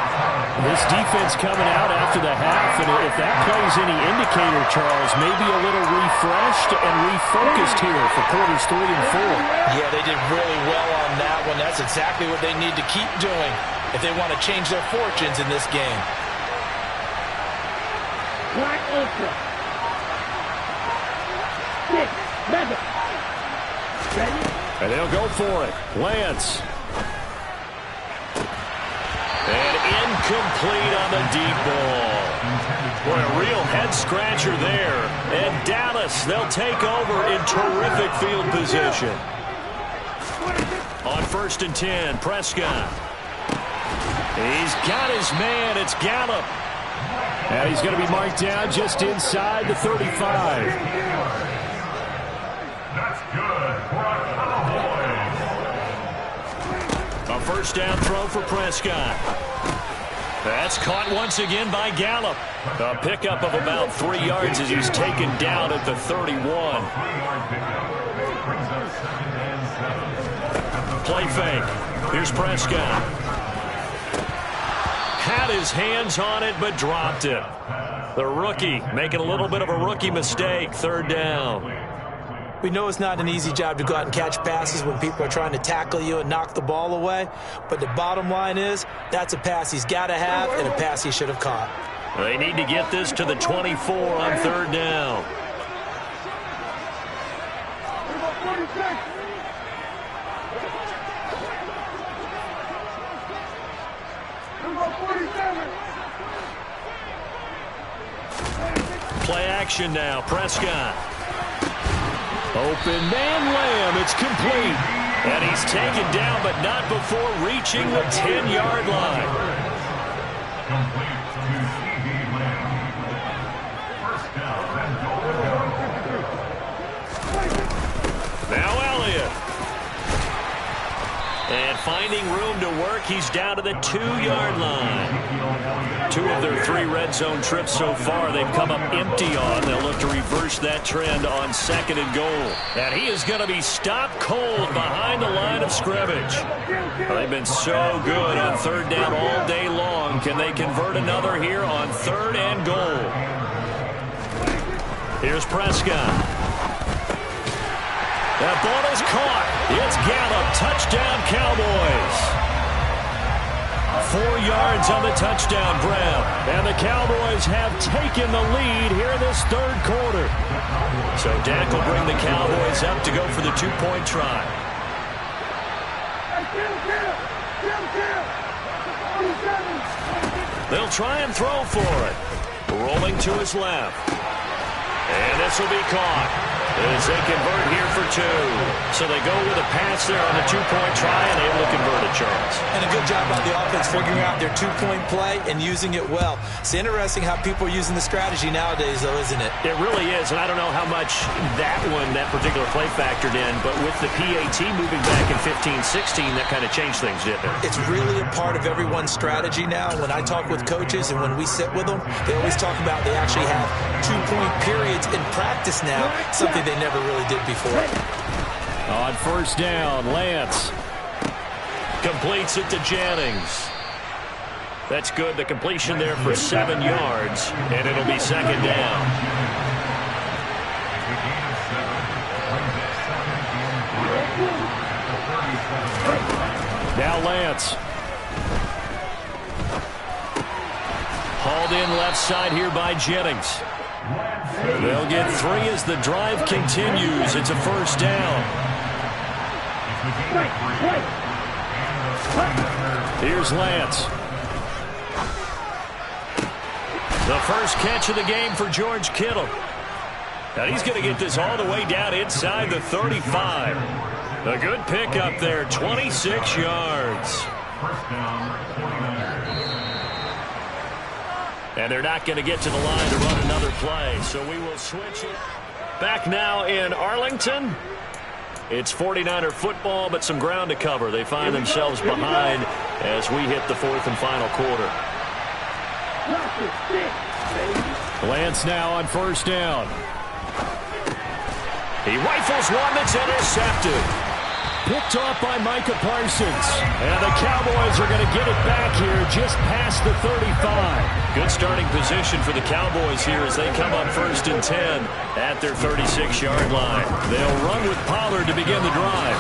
This defense coming out after the half, and if that plays any indicator, Charles, maybe a little refreshed and refocused here for quarters 3 and 4. Yeah, they did really well on that one. That's exactly what they need to keep doing if they want to change their fortunes in this game. Black Ultra. 6, 7. Ready? And they'll go for it. Lance. And incomplete on the deep ball. Boy, a real head-scratcher there. And Dallas, they'll take over in terrific field position. On 1st and 10, Prescott. He's got his man. It's Gallup. And he's going to be marked down just inside the 35. That's good for a Cowboy. A first down throw for Prescott. That's caught once again by Gallup. A pickup of about 3 yards as he's taken down at the 31. Play fake. Here's Prescott. Had his hands on it, but dropped it. The rookie making a little bit of a rookie mistake. 3rd down. We know it's not an easy job to go out and catch passes when people are trying to tackle you and knock the ball away. But the bottom line is, that's a pass he's got to have and a pass he should have caught. They need to get this to the 24 on 3rd down. Play action now. Prescott. Open man Lamb. It's complete. And he's taken down, but not before reaching the 10-yard line. Complete to C.D. Lamb. First down and goal. Now Elliott. And finding room to work, he's down to the 2-yard line. 2 of their 3 red zone trips so far they've come up empty on. They'll look to reverse that trend on 2nd and goal. And he is going to be stopped cold behind the line of scrimmage. They've been so good on 3rd down all day long. Can they convert another here on 3rd and goal? Here's Prescott. That ball is caught. It's Gallup. Touchdown, Cowboys. 4 yards on the touchdown grab. And the Cowboys have taken the lead here in this 3rd quarter. So Dak will bring the Cowboys up to go for the 2-point try. They'll try and throw for it. Rolling to his left. And this will be caught as they convert here for 2. So they go with a pass there on the 2-point try and able to convert it, Charles. And a good job by the offense figuring out their 2-point play and using it well. It's interesting how people are using the strategy nowadays, though, isn't it? It really is, and I don't know how much that particular play factored in, but with the PAT moving back in 15-16, that kind of changed things, didn't it? It's really a part of everyone's strategy now. When I talk with coaches and when we sit with them, they always talk about they actually have 2-point periods in practice now, something they never really did before. On 1st down, Lance completes it to Jennings. That's good. The completion there for 7 yards, and it'll be 2nd down. Now Lance. Hauled in left side here by Jennings. They'll get 3 as the drive continues. It's a 1st down. Here's Lance. The first catch of the game for George Kittle. And he's going to get this all the way down inside the 35. A good pickup there, 26 yards. And they're not going to get to the line to run another play, so we will switch it. Back now in Arlington. It's 49er football, but some ground to cover. They find themselves behind as we hit the 4th and final quarter. Lance now on 1st down. He rifles one that's intercepted. Picked off by Micah Parsons. And the Cowboys are going to get it back here just past the 35. Good starting position for the Cowboys here as they come up 1st and 10 at their 36-yard line. They'll run with Pollard to begin the drive.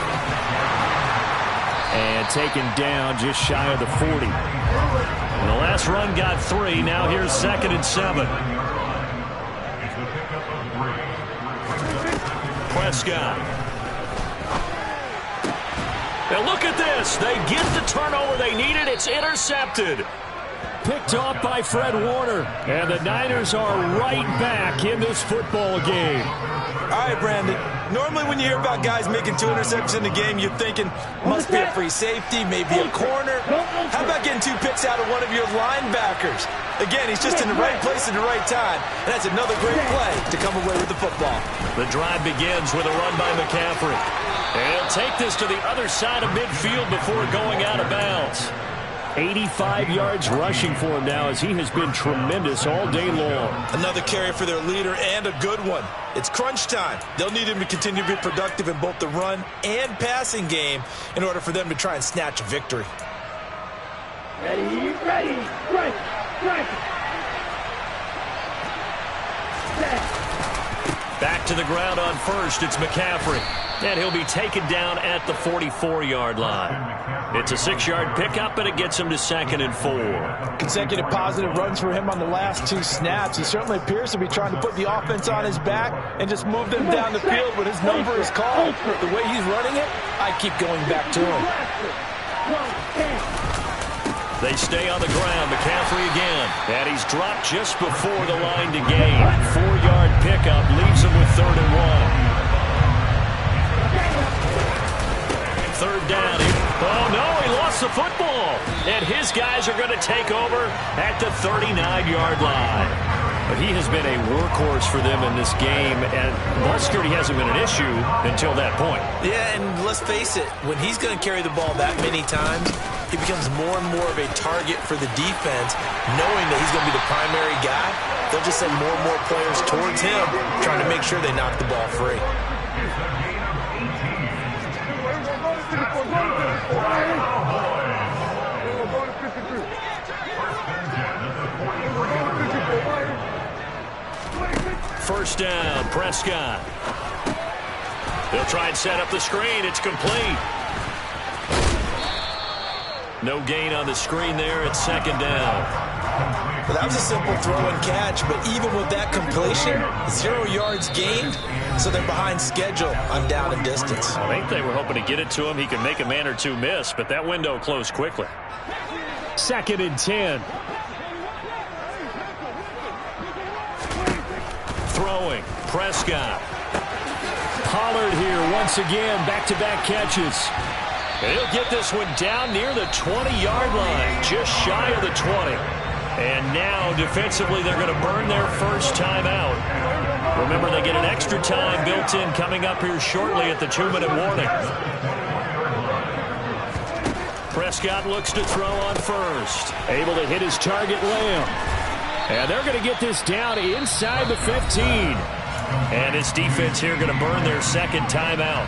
And taken down just shy of the 40. And the last run got 3. Now here's 2nd and 7. Prescott. And look at this. They get the turnover they needed. It's intercepted. Picked off by Fred Warner. And the Niners are right back in this football game. All right, Brandon. Normally when you hear about guys making 2 interceptions in the game, you're thinking, must be a free safety, maybe a corner. How about getting 2 picks out of one of your linebackers? Again, he's just in the right place at the right time. And that's another great play to come away with the football. The drive begins with a run by McCaffrey. And he'll take this to the other side of midfield before going out of bounds. 85 yards rushing for him now as he has been tremendous all day long. Another carry for their leader and a good one. It's crunch time. They'll need him to continue to be productive in both the run and passing game in order for them to try and snatch a victory. Ready, strike. Back to the ground on first. It's McCaffrey. And he'll be taken down at the 44-yard line. It's a 6-yard pickup, and it gets him to 2nd and 4. Consecutive positive runs for him on the last 2 snaps. He certainly appears to be trying to put the offense on his back and just move them down the field when his number is called. The way he's running it, I keep going back to him. They stay on the ground. McCaffrey again. And he's dropped just before the line to gain. 4-yard pickup leaves him with 3rd and 1. 3rd down. Oh, no, he lost the football. And his guys are going to take over at the 39-yard line. But he has been a workhorse for them in this game, and ball security hasn't been an issue until that point. Yeah, and let's face it, when he's going to carry the ball that many times, he becomes more and more of a target for the defense, knowing that he's going to be the primary guy. They'll just send more and more players towards him, trying to make sure they knock the ball free. First down, Prescott. They'll try and set up the screen. It's complete. No gain on the screen there. It's 2nd down. Well, that was a simple throw and catch, but even with that completion, 0 yards gained, so they're behind schedule on down and distance. I think they were hoping to get it to him. He could make a man or two miss, but that window closed quickly. 2nd and 10. Throwing, Prescott. Pollard here once again, back-to-back catches. And he'll get this one down near the 20-yard line, just shy of the 20. And now, defensively, they're going to burn their first timeout. Remember, they get an extra time built in coming up here shortly at the 2-minute warning. Prescott looks to throw on first. Able to hit his target, Lamb. And they're going to get this down inside the 15. And this defense here going to burn their 2nd timeout.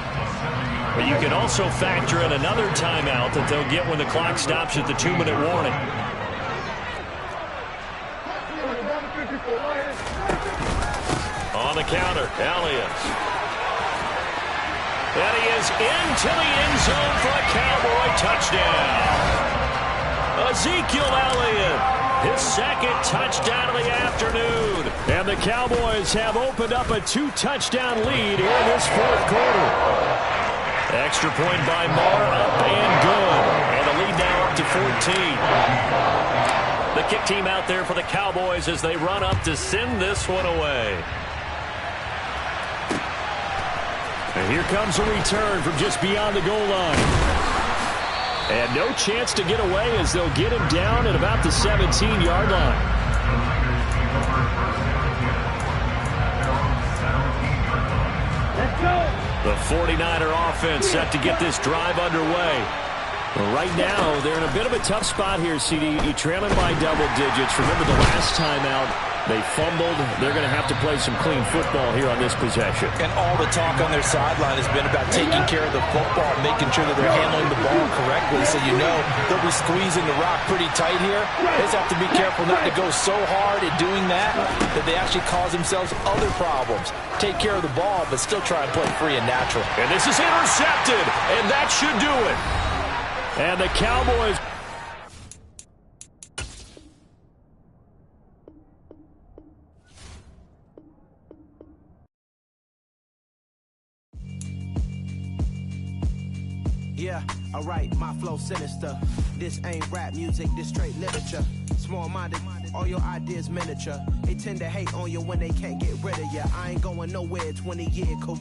But you can also factor in another timeout that they'll get when the clock stops at the 2-minute warning. On the counter, Elliott. And he is into the end zone for a Cowboy touchdown. Ezekiel Elliott. His 2nd touchdown of the afternoon. And the Cowboys have opened up a 2-touchdown lead here in this 4th quarter. Extra point by Marr, up and good. And the lead now up to 14. The kick team out there for the Cowboys as they run up to send this one away. And here comes a return from just beyond the goal line. And no chance to get away as they'll get him down at about the 17-yard line. Let's go. The 49er offense set to get this drive underway. Well, right now, they're in a bit of a tough spot here, CD. You're trailing by double digits. Remember the last time out, they fumbled. They're going to have to play some clean football here on this possession. And all the talk on their sideline has been about taking care of the football, making sure that they're handling the ball correctly. So you know they'll be squeezing the rock pretty tight here. They just have to be careful not to go so hard at doing that they actually cause themselves other problems. Take care of the ball, but still try and play free and natural. And this is intercepted, and that should do it. And the Cowboys... Yeah, alright, my flow sinister. This ain't rap music, this straight literature. Small-minded, all your ideas miniature. They tend to hate on you when they can't get rid of you. I ain't going nowhere, 20-year career.